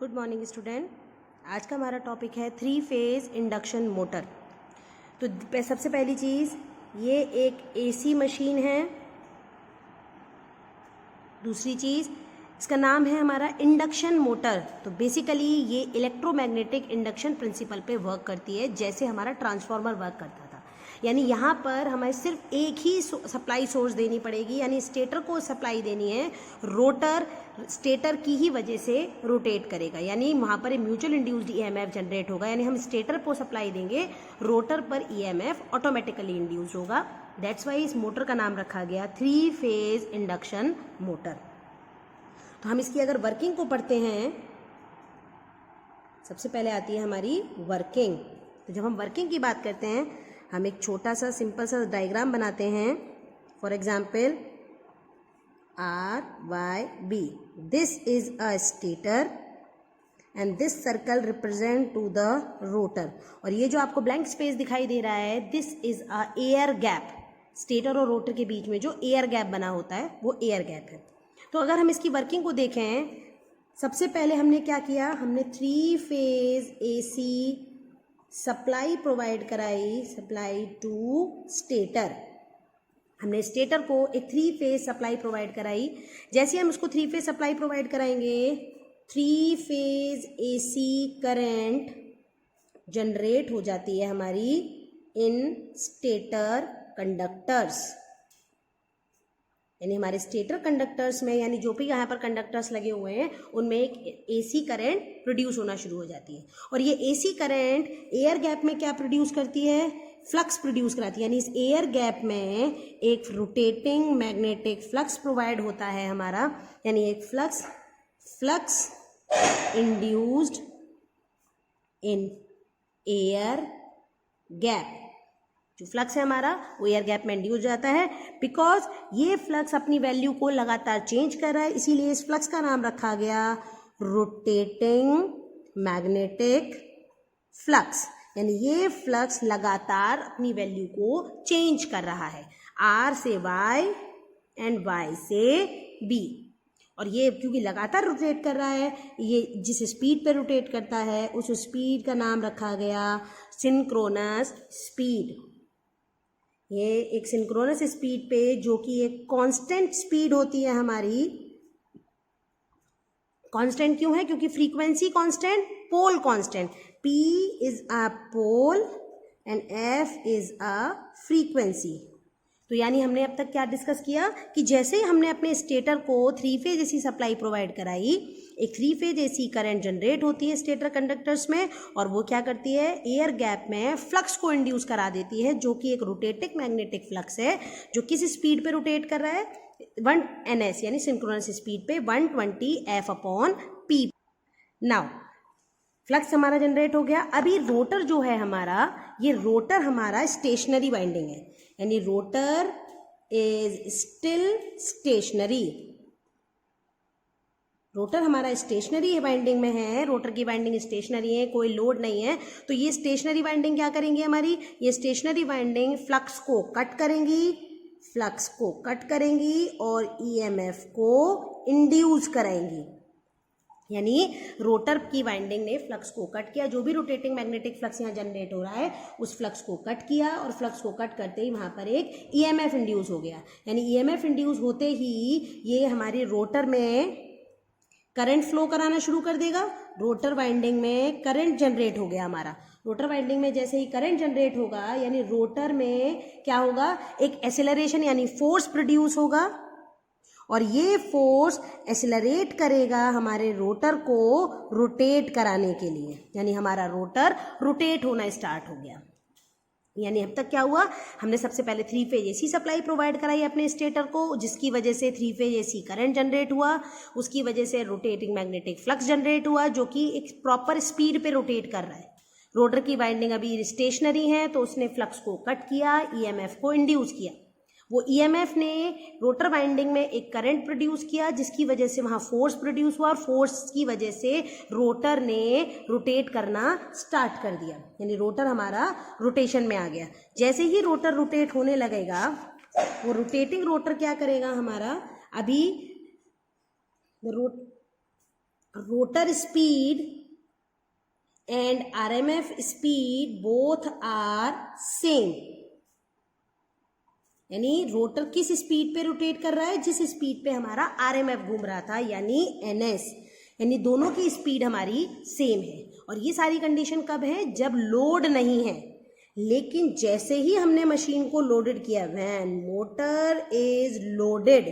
Good morning student. आज का हमारा टॉपिक है 3 फेज इंडक्शन मोटर। तो सबसे पहली चीज़, ये एक एसी मशीन है। दूसरी चीज़, इसका नाम है हमारा इंडक्शन मोटर। तो बेसिकली ये इलेक्ट्रोमैग्नेटिक इंडक्शन प्रिंसिपल पे वर्क करती है, जैसे हमारा ट्रांसफार्मर वर्क करता था। यानी यहाँ पर हमें सिर्फ एक ही सप्लाई सोर्स देनी पड़ेगी, यानी स्टेटर को सप्लाई देनी है। रोटर स्टेटर की ही वजह से रोटेट करेगा, यानी वहाँ पर म्यूचुअल इंड्यूस्ड ईएमएफ जनरेट होगा। यानी हम स्टेटर को सप्लाई देंगे, रोटर पर ईएमएफ ऑटोमेटिकली इंड्यूस होगा। दैट्स वाई इस मोटर का नाम रखा गया 3 फेज इंडक्शन मोटर। तो हम इसकी अगर वर्किंग को पढ़ते हैं, सबसे पहले आती है हमारी वर्किंग। तो जब हम वर्किंग की बात करते हैं, हम एक छोटा सा सिंपल सा डायग्राम बनाते हैं। For example RYB, this is a stator and this circle represent to the rotor. और ये जो आपको ब्लैंक स्पेस दिखाई दे रहा है, this is a air gap. Stator और रोटर के बीच में जो एयर गैप बना होता है वो एयर गैप है। तो अगर हम इसकी वर्किंग को देखें, सबसे पहले हमने क्या किया, हमने 3 फेज AC सप्लाई प्रोवाइड कराई, सप्लाई टू स्टेटर। हमने स्टेटर को एक 3 फेज सप्लाई प्रोवाइड कराई। जैसे हम उसको 3 फेज सप्लाई प्रोवाइड कराएंगे, 3 फेज AC करंट जनरेट हो जाती है हमारी इन स्टेटर कंडक्टर्स। यानी हमारे स्टेटर कंडक्टर्स में, यानी जो भी यहाँ पर कंडक्टर्स लगे हुए हैं, उनमें एक AC करंट प्रोड्यूस होना शुरू हो जाती है। और ये AC करंट एयर गैप में क्या प्रोड्यूस करती है, फ्लक्स प्रोड्यूस कराती है। यानी इस एयर गैप में एक रोटेटिंग मैग्नेटिक फ्लक्स प्रोवाइड होता है हमारा, यानी एक flux induced in air gap. जो फ्लक्स है हमारा वो एयर गैप में इंड्यूस जाता है, बिकॉज ये फ्लक्स अपनी वैल्यू को लगातार चेंज कर रहा है। इसीलिए इस फ्लक्स का नाम रखा गया रोटेटिंग मैग्नेटिक फ्लक्स। यानी ये फ्लक्स लगातार अपनी वैल्यू को चेंज कर रहा है, R से Y एंड Y से B। और ये क्योंकि लगातार रोटेट कर रहा है, ये जिस स्पीड पे रोटेट करता है उस स्पीड का नाम रखा गया सिंक्रोनस स्पीड। ये एक सिंक्रोनस स्पीड पे, जो कि एक कांस्टेंट स्पीड होती है हमारी। कांस्टेंट क्यों है, क्योंकि frequency constant, pole constant. P is a pole and F is a frequency. तो यानी हमने अब तक क्या डिस्कस किया कि जैसे ही हमने अपने स्टेटर को 3 फेज AC सप्लाई प्रोवाइड कराई, एक 3 फेज AC करंट जनरेट होती है स्टेटर कंडक्टर्स में, और वो क्या करती है, एयर गैप में फ्लक्स को इंड्यूस करा देती है, जो कि एक रोटेटिक मैग्नेटिक फ्लक्स है, जो किस स्पीड पे रोटेट कर रहा है, 1 ns यानी सिंक्रोनस स्पीड पे 120 F/P। नाउ फ्लक्स हमारा जनरेट हो गया। अभी रोटर जो है हमारा, ये रोटर हमारा स्टेशनरी वाइंडिंग है, यानी rotor is still stationary. Rotor हमारा स्टेशनरी वाइंडिंग में है, रोटर की वाइंडिंग स्टेशनरी है, कोई लोड नहीं है। तो ये स्टेशनरी वाइंडिंग क्या करेंगी हमारी, ये स्टेशनरी वाइंडिंग फ्लक्स को कट करेंगी और EMF को इंड्यूस कराएंगी। यानी रोटर की वाइंडिंग ने फ्लक्स को कट किया, जो भी रोटेटिंग मैग्नेटिक फ्लक्स यहाँ जनरेट हो रहा है उस फ्लक्स को कट किया, और फ्लक्स को कट करते ही वहाँ पर एक EMF इंड्यूस हो गया। यानी EMF इंड्यूस होते ही ये हमारी रोटर में करंट फ्लो कराना शुरू कर देगा। रोटर वाइंडिंग में करंट जनरेट हो गया हमारा। रोटर वाइंडिंग में जैसे ही करंट जनरेट होगा, यानी रोटर में क्या होगा, एक एक्सेलरेशन यानी फोर्स प्रोड्यूस होगा, और ये फोर्स एक्सेलरेट करेगा हमारे रोटर को रोटेट कराने के लिए। यानी हमारा रोटर रोटेट होना स्टार्ट हो गया। यानी अब तक क्या हुआ, हमने सबसे पहले 3 फेज AC सप्लाई प्रोवाइड कराई अपने स्टेटर को, जिसकी वजह से 3 फेज AC करंट जनरेट हुआ, उसकी वजह से रोटेटिंग मैग्नेटिक फ्लक्स जनरेट हुआ, जो कि एक प्रॉपर स्पीड पे रोटेट कर रहा है। रोटर की वाइंडिंग अभी स्टेशनरी है, तो उसने फ्लक्स को कट किया, EMF को इंड्यूस किया। वो EMF ने रोटर वाइंडिंग में एक करंट प्रोड्यूस किया, जिसकी वजह से वहाँ फोर्स प्रोड्यूस हुआ, और फोर्स की वजह से रोटर ने रोटेट करना स्टार्ट कर दिया। यानी रोटर हमारा रोटेशन में आ गया। जैसे ही रोटर रोटेट होने लगेगा, वो रोटेटिंग रोटर क्या करेगा हमारा, अभी rotor speed and RMF speed both are same, यानी रोटर किस स्पीड पे रोटेट कर रहा है, जिस स्पीड पे हमारा आरएमएफ घूम रहा था, यानी एनएस, यानी दोनों की स्पीड हमारी सेम है। और ये सारी कंडीशन कब है, जब लोड नहीं है। लेकिन जैसे ही हमने मशीन को लोडेड किया, व्हेन मोटर इज लोडेड,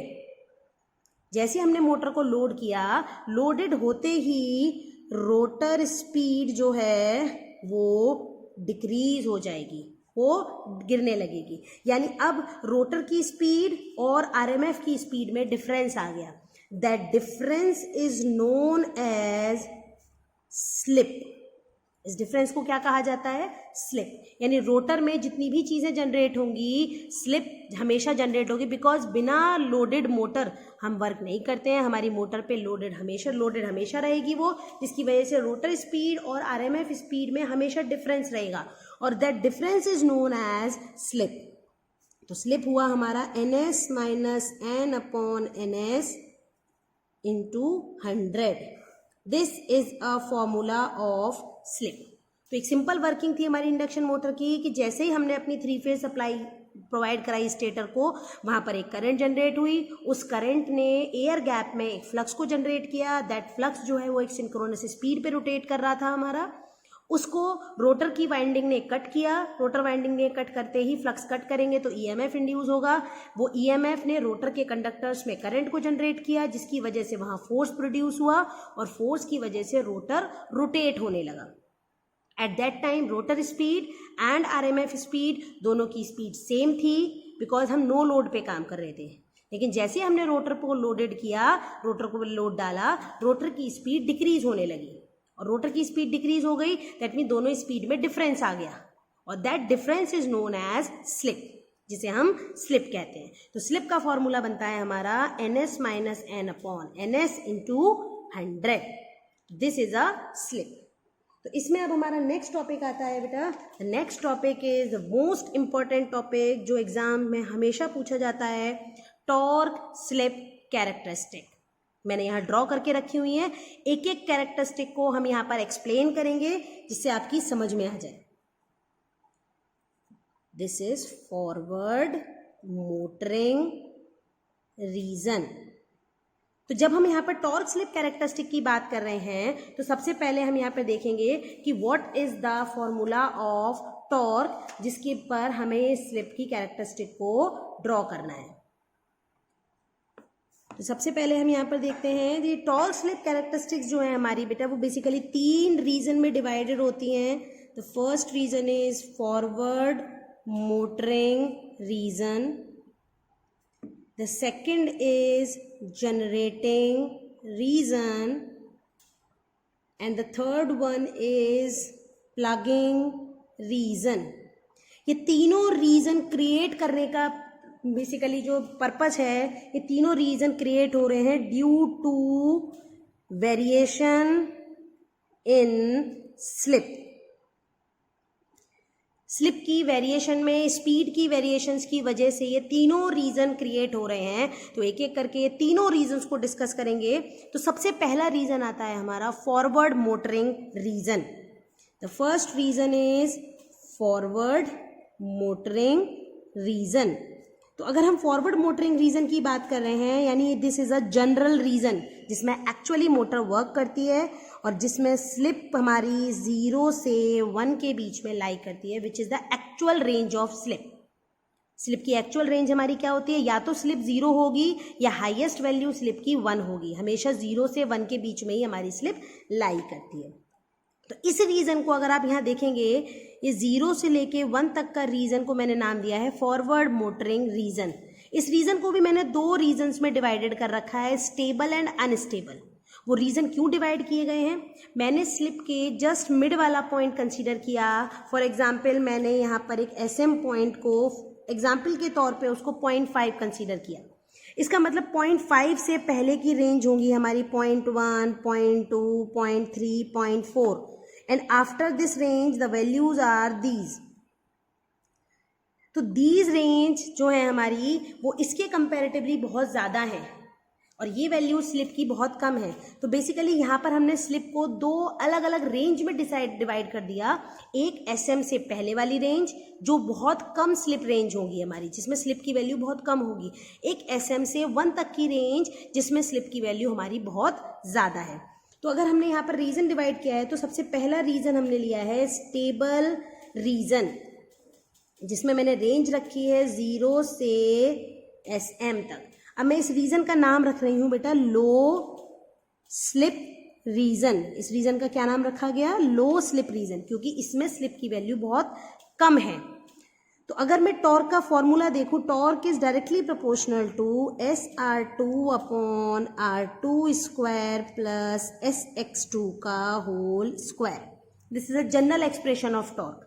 जैसे हमने मोटर को लोड किया, लोडेड होते ही रोटर स्पीड जो है वो डिक्रीज हो जाएगी, वो गिरने लगेगी। यानी अब रोटर की स्पीड और आरएमएफ की स्पीड में डिफरेंस आ गया। That difference is known as slip. इस डिफरेंस को क्या कहा जाता है, स्लिप। यानी रोटर में जितनी भी चीजें जनरेट होंगी, स्लिप हमेशा जनरेट होगी, बिकॉज बिना लोडेड मोटर हम वर्क नहीं करते हैं। हमारी मोटर पे लोडेड हमेशा रहेगी वो, जिसकी वजह से रोटर स्पीड और आरएमएफ स्पीड में हमेशा डिफरेंस रहेगा, और that difference is known as slip. तो स्लिप हुआ हमारा ns minus n upon ns into 100। This is a formula of slip. तो एक सिंपल वर्किंग थी हमारी इंडक्शन मोटर की, कि जैसे ही हमने अपनी 3 फेज सप्लाई प्रोवाइड कराई स्टेटर को, वहां पर एक करंट जनरेट हुई, उस करंट ने एयर गैप में एक फ्लक्स को जनरेट किया। दैट फ्लक्स जो है वो एक सिंक्रोनस स्पीड पे रोटेट कर रहा था हमारा, उसको रोटर की वाइंडिंग ने कट किया। रोटर वाइंडिंग ने कट करते ही, फ्लक्स कट करेंगे तो ईएमएफ इंड्यूस होगा, वो ईएमएफ ने रोटर के कंडक्टर्स में करंट को जनरेट किया, जिसकी वजह से वहां फोर्स प्रोड्यूस हुआ, और फोर्स की वजह से रोटर रोटेट होने लगा। Eight that time rotor speed and RMF speed दोनों की स्पीड सेम थी, बिकॉज हम नो लोड पे काम कर रहे थे। लेकिन जैसे हमने रोटर को लोडेड किया, रोटर को लोड डाला, रोटर की स्पीड डिक्रीज होने लगी, और रोटर की स्पीड डिक्रीज हो गई, दैट मीन दोनों स्पीड में डिफरेंस आ गया, और that difference is known as slip, जिसे हम स्लिप कहते हैं। तो स्लिप का फॉर्मूला बनता है हमारा ns minus n upon ns into 100। This is a slip. तो इसमें अब हमारा नेक्स्ट टॉपिक आता है बेटा। Next topic is the most important topic, जो एग्जाम में हमेशा पूछा जाता है, टॉर्क स्लिप कैरेक्टरिस्टिक। मैंने यहाँ ड्रॉ करके रखी हुई है, एक एक कैरेक्टरिस्टिक को हम यहाँ पर एक्सप्लेन करेंगे, जिससे आपकी समझ में आ जाए। This is forward motoring region. तो जब हम यहाँ पर टॉर्क स्लिप कैरेक्टरिस्टिक की बात कर रहे हैं, तो सबसे पहले हम यहाँ पर देखेंगे कि what is the formula of torque, जिसके पर हमें स्लिप की कैरेक्टरिस्टिक को ड्रॉ करना है। तो सबसे पहले हम यहाँ पर देखते हैं कि टॉर्क स्लिप कैरेक्टरिस्टिक्स जो है हमारी बेटा, वो बेसिकली 3 रीजन में डिवाइडेड होती हैं। The first region is forward motoring region, the second is generating reason, and the third one is plugging reason। ये तीनों रीजन क्रिएट करने का बेसिकली जो पर्पस है, ये तीनों रीजन क्रिएट हो रहे हैं due to variation in slip. Slip की वेरिएशन में, स्पीड की वेरिएशंस की वजह से ये तीनों रीजन क्रिएट हो रहे हैं। तो एक एक करके ये तीनों रीजन्स को डिस्कस करेंगे। तो सबसे पहला रीजन आता है हमारा forward motoring region. The first region is forward motoring region. तो अगर हम फॉरवर्ड मोटरिंग रीजन की बात कर रहे हैं, यानी this is a general region जिसमें एक्चुअली मोटर वर्क करती है, और जिसमें स्लिप हमारी 0 से 1 के बीच में लाई करती है, विच is the actual range of slip. Slip की एक्चुअल रेंज हमारी क्या होती है, या तो स्लिप 0 होगी या हाईएस्ट वैल्यू स्लिप की 1 होगी। हमेशा 0 से 1 के बीच में ही हमारी स्लिप लाई करती है। तो इस रीजन को अगर आप यहाँ देखेंगे, ये 0 से लेके 1 तक का रीजन को मैंने नाम दिया है फॉरवर्ड मोटरिंग रीजन। इस रीजन को भी मैंने 2 रीजन्स में डिवाइडेड कर रखा है, स्टेबल एंड अनस्टेबल। वो रीजन क्यों डिवाइड किए गए हैं, मैंने स्लिप के जस्ट मिड वाला पॉइंट कंसीडर किया। फॉर एग्जाम्पल मैंने यहाँ पर एक SM पॉइंट को एग्जाम्पल के तौर पे उसको 0.5 कंसीडर किया। इसका मतलब 0.5 से पहले की रेंज होंगी हमारी 0.1, 0.2, 0.3, 0.4, and after this range the values are these. तो दीज रेंज जो है हमारी, वो इसके कंपैरेटिवली बहुत ज़्यादा है, और ये वैल्यू स्लिप की बहुत कम है। तो बेसिकली यहाँ पर हमने स्लिप को दो अलग अलग रेंज में डिवाइड कर दिया। एक SM से पहले वाली रेंज जो बहुत कम स्लिप रेंज होगी हमारी, जिसमें स्लिप की वैल्यू बहुत कम होगी। एक SM से 1 तक की रेंज जिसमें स्लिप की वैल्यू हमारी बहुत ज़्यादा है। तो अगर हमने यहाँ पर रीजन डिवाइड किया है तो सबसे पहला रीजन हमने लिया है स्टेबल रीजन, जिसमें मैंने रेंज रखी है 0 से SM तक। अब मैं इस रीजन का नाम रख रही हूं बेटा लो स्लिप रीजन। इस रीजन का क्या नाम रखा गया? लो स्लिप रीजन, क्योंकि इसमें स्लिप की वैल्यू बहुत कम है। तो अगर मैं टॉर्क का फॉर्मूला देखूं, torque is directly proportional to SR2 upon R2 square plus SX2 का whole square. This is a general expression of torque.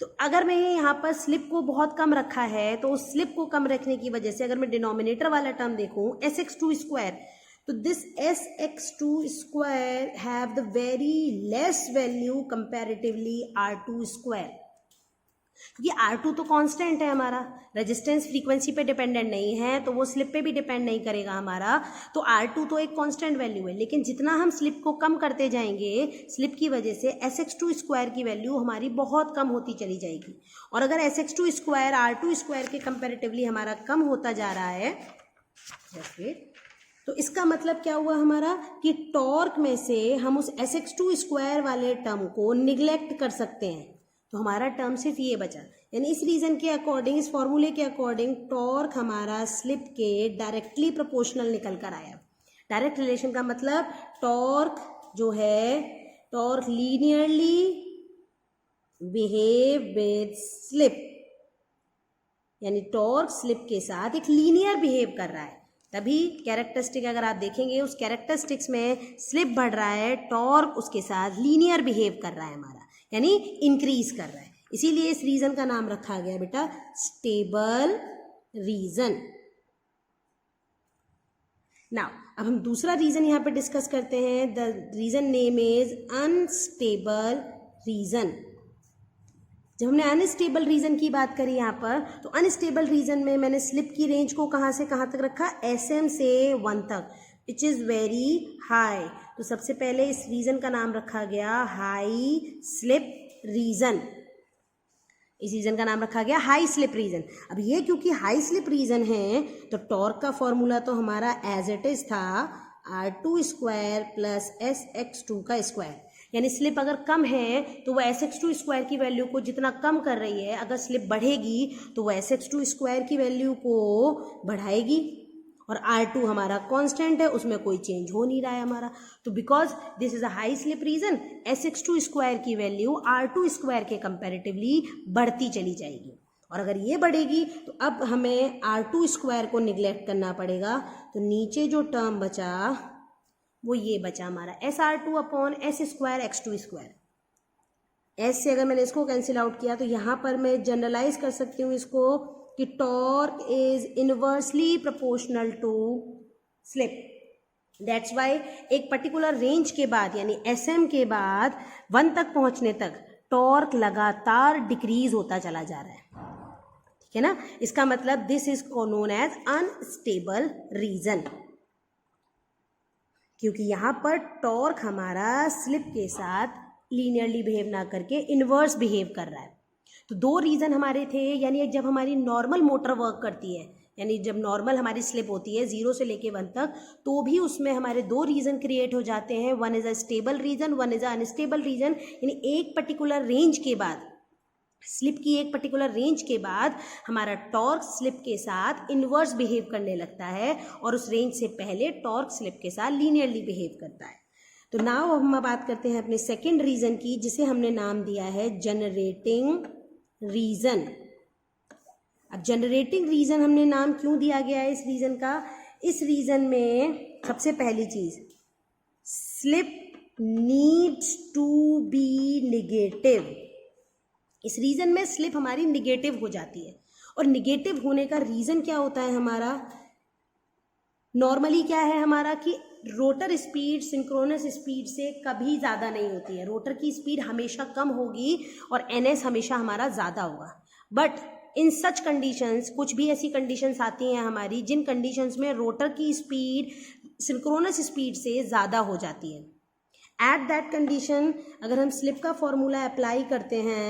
तो अगर मैं यहाँ पर स्लिप को बहुत कम रखा है तो उस स्लिप को कम रखने की वजह से अगर मैं डिनोमिनेटर वाला टर्म देखूं SX2 स्क्वायर, तो this SX2 square have the very less value comparatively R2 square, क्योंकि R2 तो कांस्टेंट है हमारा, रेजिस्टेंस फ्रीक्वेंसी पे डिपेंडेंट नहीं है, तो वो स्लिप पे भी डिपेंड नहीं करेगा हमारा। तो R2 तो एक कांस्टेंट वैल्यू है, लेकिन जितना हम स्लिप को कम करते जाएंगे, स्लिप की वजह से SX2 स्क्वायर की वैल्यू हमारी बहुत कम होती चली जाएगी। और अगर SX2 स्क्वायर R2 स्क्वायर के कंपेरेटिवली हमारा कम होता जा रहा है, तो इसका मतलब क्या हुआ हमारा कि टॉर्क में से हम उस SX2 स्क्वायर वाले टर्म को निग्लेक्ट कर सकते हैं। तो हमारा टर्म सिर्फ ये बचा, यानी इस रीजन के अकॉर्डिंग, इस फॉर्मूले के अकॉर्डिंग टॉर्क हमारा स्लिप के डायरेक्टली प्रोपोर्शनल निकल कर आया। डायरेक्ट रिलेशन का मतलब टॉर्क जो है, torque linearly behave with slip, यानी टॉर्क स्लिप के साथ एक लीनियर बिहेव कर रहा है। तभी कैरेक्टरिस्टिक अगर आप देखेंगे, उस कैरेक्टरिस्टिक्स में स्लिप बढ़ रहा है, टॉर्क उसके साथ लीनियर बिहेव कर रहा है हमारा, यानी इंक्रीज कर रहा है। इसीलिए इस रीजन का नाम रखा गया बेटा स्टेबल रीजन। नाउ अब हम दूसरा रीजन यहाँ पे डिस्कस करते हैं। The region name is unstable region. जब हमने अनस्टेबल रीजन की बात करी यहाँ पर, तो अनस्टेबल रीजन में मैंने स्लिप की रेंज को कहाँ से कहाँ तक रखा? SM से 1 तक, विच इज़ वेरी हाई। तो सबसे पहले इस रीजन का नाम रखा गया हाई स्लिप रीजन। इस रीजन का नाम रखा गया हाई स्लिप रीजन। अब ये क्योंकि हाई स्लिप रीजन है, तो टॉर्क का फॉर्मूला तो हमारा एज इट इज था R2 स्क्वायर प्लस SX2 का स्क्वायर। यानी स्लिप अगर कम है तो वह SX2 स्क्वायर की वैल्यू को जितना कम कर रही है, अगर स्लिप बढ़ेगी तो वह SX2 स्क्वायर की वैल्यू को बढ़ाएगी। और R2 हमारा कांस्टेंट है, उसमें कोई चेंज हो नहीं रहा है हमारा। तो because this is a high slip region, SX2 square की वैल्यू R2 स्क्वायर के कंपैरेटिवली बढ़ती चली जाएगी। और अगर ये बढ़ेगी तो अब हमें R2 स्क्वायर को निग्लेक्ट करना पड़ेगा। तो नीचे जो टर्म बचा वो ये बचा हमारा SR2 upon S square X2 square. S से अगर मैंने इसको कैंसिल आउट किया तो यहाँ पर मैं जनरलाइज कर सकती हूँ इसको कि torque is inversely proportional to slip. That's why एक पर्टिकुलर रेंज के बाद, यानी SM के बाद 1 तक पहुंचने तक टॉर्क लगातार डिक्रीज होता चला जा रहा है। ठीक है ना? इसका मतलब this is known as unstable region, क्योंकि यहाँ पर टॉर्क हमारा स्लिप के साथ लीनियरली बिहेव ना करके इनवर्स बिहेव कर रहा है। तो 2 रीज़न हमारे थे, यानी जब हमारी नॉर्मल मोटर वर्क करती है, यानी जब नॉर्मल हमारी स्लिप होती है 0 से लेके 1 तक, तो भी उसमें हमारे 2 रीज़न क्रिएट हो जाते हैं। One is a stable region, one is a unstable region. यानी एक पर्टिकुलर रेंज के बाद, स्लिप की एक पर्टिकुलर रेंज के बाद हमारा टॉर्क स्लिप के साथ इन्वर्स बिहेव करने लगता है, और उस रेंज से पहले टॉर्क स्लिप के साथ लीनियरली बिहेव करता है। तो नाउ हम बात करते हैं अपने सेकेंड रीजन की, जिसे हमने नाम दिया है जनरेटिंग रीजन। अब जनरेटिंग रीजन हमने नाम क्यों दिया गया है इस रीजन का? इस रीजन में सबसे पहली चीज, slip needs to be negative. इस रीजन में स्लिप हमारी निगेटिव हो जाती है, और निगेटिव होने का रीजन क्या होता है हमारा? नॉर्मली क्या है हमारा कि रोटर स्पीड सिंक्रोनस स्पीड से कभी ज़्यादा नहीं होती है। रोटर की स्पीड हमेशा कम होगी और NS हमेशा हमारा ज़्यादा होगा। बट इन सच कंडीशंस, कुछ भी ऐसी कंडीशंस आती हैं हमारी जिन कंडीशंस में रोटर की स्पीड सिंक्रोनस स्पीड से ज़्यादा हो जाती है। एट दैट कंडीशन अगर हम स्लिप का फॉर्मूला अप्लाई करते हैं,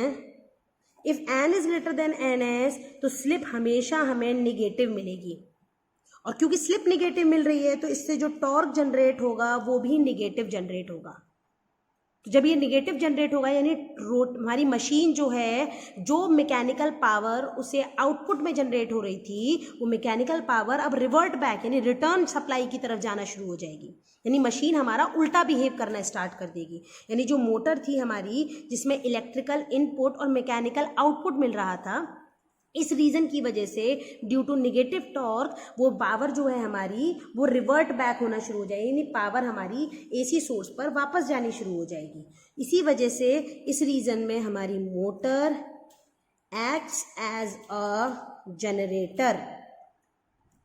if N is greater than N S, तो स्लिप हमेशा हमें निगेटिव मिलेगी, और क्योंकि स्लिप निगेटिव मिल रही है तो इससे जो टॉर्क जनरेट होगा वो भी निगेटिव जनरेट होगा। तो जब ये निगेटिव जनरेट होगा यानी हमारी मशीन जो है, जो मैकेनिकल पावर उसे आउटपुट में जनरेट हो रही थी, वो मैकेनिकल पावर अब रिवर्ट बैक यानी रिटर्न सप्लाई की तरफ जाना शुरू हो जाएगी, यानी मशीन हमारा उल्टा बिहेव करना स्टार्ट कर देगी। यानी जो मोटर थी हमारी, जिसमें इलेक्ट्रिकल इनपुट और मैकेनिकल आउटपुट मिल रहा था, इस रीज़न की वजह से ड्यू टू निगेटिव टॉर्क वो पावर जो है हमारी वो रिवर्ट बैक होना शुरू हो जाएगी, यानी पावर हमारी एसी सोर्स पर वापस जानी शुरू हो जाएगी। इसी वजह से इस रीज़न में हमारी motor acts as a generator,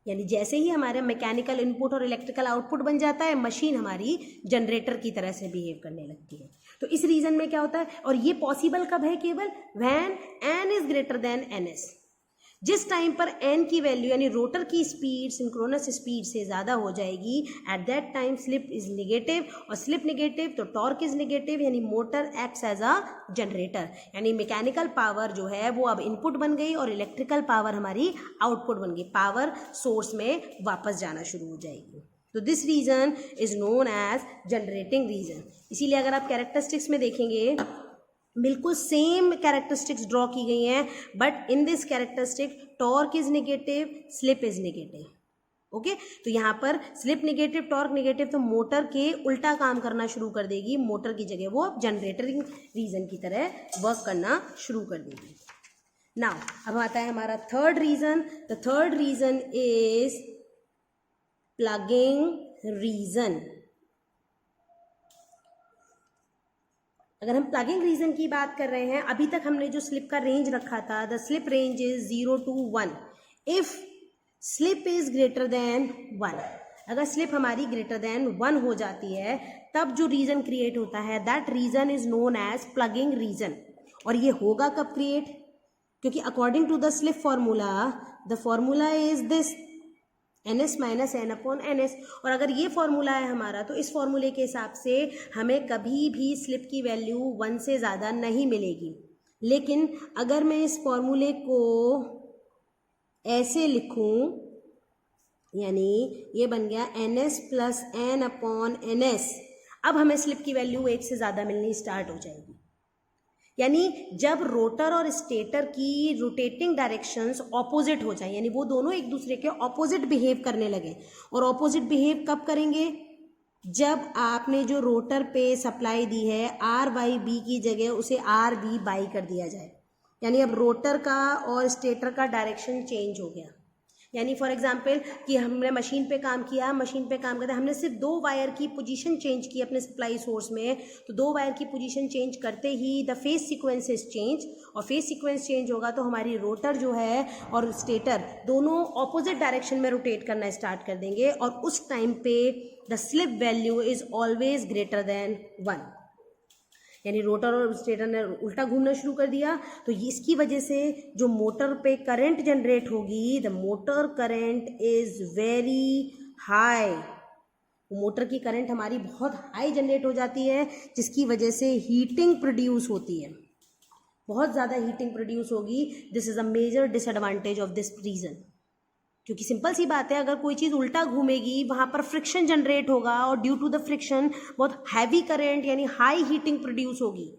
यानी जैसे ही हमारे मैकेनिकल इनपुट और इलेक्ट्रिकल आउटपुट बन जाता है, मशीन हमारी जनरेटर की तरह से बिहेव करने लगती है। तो इस रीज़न में क्या होता है, और ये पॉसिबल कब है, केवल when N is greater than N S. जिस टाइम पर एन की वैल्यू यानी रोटर की स्पीड सिंक्रोनस स्पीड से ज़्यादा हो जाएगी, at that time slip is negative, और स्लिप निगेटिव तो टॉर्क इज निगेटिव, यानी motor acts as a generator, यानी मैकेनिकल पावर जो है वो अब इनपुट बन गई और इलेक्ट्रिकल पावर हमारी आउटपुट बन गई, पावर सोर्स में वापस जाना शुरू हो जाएगी। तो this region is known as generating region. इसीलिए अगर आप कैरेक्टरिस्टिक्स में देखेंगे बिल्कुल सेम कैरेक्टरिस्टिक्स ड्रॉ की गई हैं, but in this characteristic torque is negative, slip is negative. Okay, तो यहाँ पर स्लिप नेगेटिव, टॉर्क नेगेटिव, तो मोटर के उल्टा काम करना शुरू कर देगी, मोटर की जगह वो जनरेटरिंग रीजन की तरह वर्क करना शुरू कर देगी। नाउ अब आता है हमारा third region. The third region is plugging region. अगर हम प्लगिंग रीजन की बात कर रहे हैं, अभी तक हमने जो स्लिप का रेंज रखा था, the slip range is 0 to 1 if slip is greater than 1। अगर स्लिप हमारी ग्रेटर देन 1 हो जाती है तब जो रीजन क्रिएट होता है, that region is known as plugging region. और ये होगा कब क्रिएट, क्योंकि according to the slip formula, the formula is this NS minus N upon NS। और अगर ये फॉर्मूला है हमारा, तो इस फॉर्मूले के हिसाब से हमें कभी भी स्लिप की वैल्यू 1 से ज़्यादा नहीं मिलेगी। लेकिन अगर मैं इस फॉर्मूले को ऐसे लिखूं, यानी ये बन गया NS plus N upon NS, अब हमें स्लिप की वैल्यू 1 से ज़्यादा मिलनी स्टार्ट हो जाएगी। यानी जब रोटर और स्टेटर की रोटेटिंग डायरेक्शंस ऑपोजिट हो जाए, यानी वो दोनों एक दूसरे के ऑपोजिट बिहेव करने लगे। और ऑपोजिट बिहेव कब करेंगे, जब आपने जो रोटर पे सप्लाई दी है RYB की जगह उसे RB कर दिया जाए, यानी अब रोटर का और स्टेटर का डायरेक्शन चेंज हो गया। यानी फॉर एग्जांपल कि हमने मशीन पे काम किया, मशीन पे काम करते हमने सिर्फ 2 वायर की पोजीशन चेंज की अपने सप्लाई सोर्स में, तो 2 वायर की पोजीशन चेंज करते ही the phase sequence is change, और फेज सीक्वेंस चेंज होगा तो हमारी रोटर जो है और स्टेटर दोनों ऑपोजिट डायरेक्शन में रोटेट करना स्टार्ट कर देंगे, और उस टाइम पे the slip value is always greater than 1। यानी रोटर और स्टेटर ने उल्टा घूमना शुरू कर दिया, तो इसकी वजह से जो मोटर पे करंट जनरेट होगी, the motor current is very high. Motor की करंट हमारी बहुत हाई जनरेट हो जाती है, जिसकी वजह से हीटिंग प्रोड्यूस होती है, बहुत ज़्यादा हीटिंग प्रोड्यूस होगी। This is a major disadvantage of this region, क्योंकि सिंपल सी बात है, अगर कोई चीज़ उल्टा घूमेगी वहाँ पर फ्रिक्शन जनरेट होगा, और ड्यू टू द फ्रिक्शन बहुत हैवी करंट यानी हाई हीटिंग प्रोड्यूस होगी।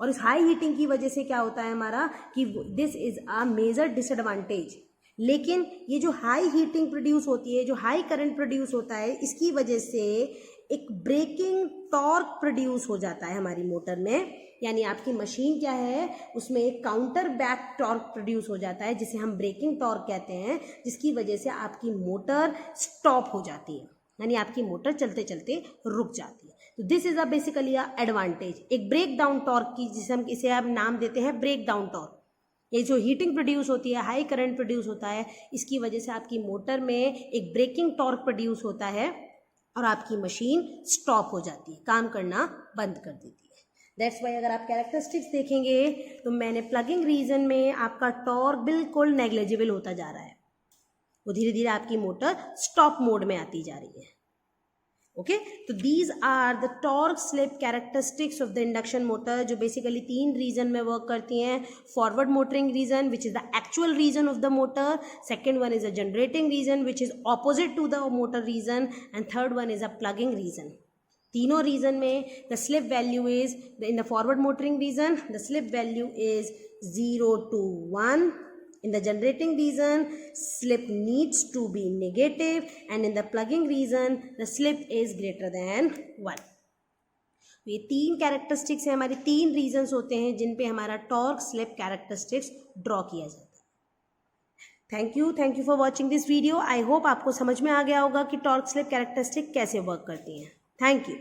और इस हाई हीटिंग की वजह से क्या होता है हमारा कि this is a major disadvantage. लेकिन ये जो हाई हीटिंग प्रोड्यूस होती है, जो हाई करंट प्रोड्यूस होता है, इसकी वजह से एक ब्रेकिंग टॉर्क प्रोड्यूस हो जाता है हमारी मोटर में। यानी आपकी मशीन क्या है, उसमें एक काउंटर बैक टॉर्क प्रोड्यूस हो जाता है, जिसे हम ब्रेकिंग टॉर्क कहते हैं, जिसकी वजह से आपकी मोटर स्टॉप हो जाती है, यानी आपकी मोटर चलते चलते रुक जाती है। तो this is a basically a advantage, एक ब्रेक डाउन टॉर्क की, जिसे हम इसे आप नाम देते हैं ब्रेक डाउन टॉर्क। ये जो हीटिंग प्रोड्यूस होती है, हाई करंट प्रोड्यूस होता है, इसकी वजह से आपकी मोटर में एक ब्रेकिंग टॉर्क प्रोड्यूस होता है और आपकी मशीन स्टॉप हो जाती है, काम करना बंद कर देती है। दैट्स वाई अगर आप कैरेक्टरिस्टिक्स देखेंगे तो मैंने प्लगिंग रीजन में आपका टॉर्क बिल्कुल नेग्लिजिबल होता जा रहा है, वो धीरे धीरे आपकी मोटर स्टॉप मोड में आती जा रही है। ओके, तो these are the torque slip characteristics of the induction motor, जो बेसिकली 3 रीजन में वर्क करती हैं. Forward motoring region which is the actual region of the motor, second one is a generating region which is opposite to the motor region, and third one is a plugging region. तीनों region में the slip value is, in the forward motoring region the slip value is 0 to 1. In the generating region, slip needs to be negative, and in the plugging region, the slip is greater than 1. ये 3 characteristics हैं, हमारे 3 regions होते हैं जिन पे हमारा torque slip characteristics draw किया जाता है. Thank you for watching this video. I hope आपको समझ में आ गया होगा कि टॉर्क स्लिप कैरेक्टरिस्टिक कैसे वर्क करती हैं. Thank you.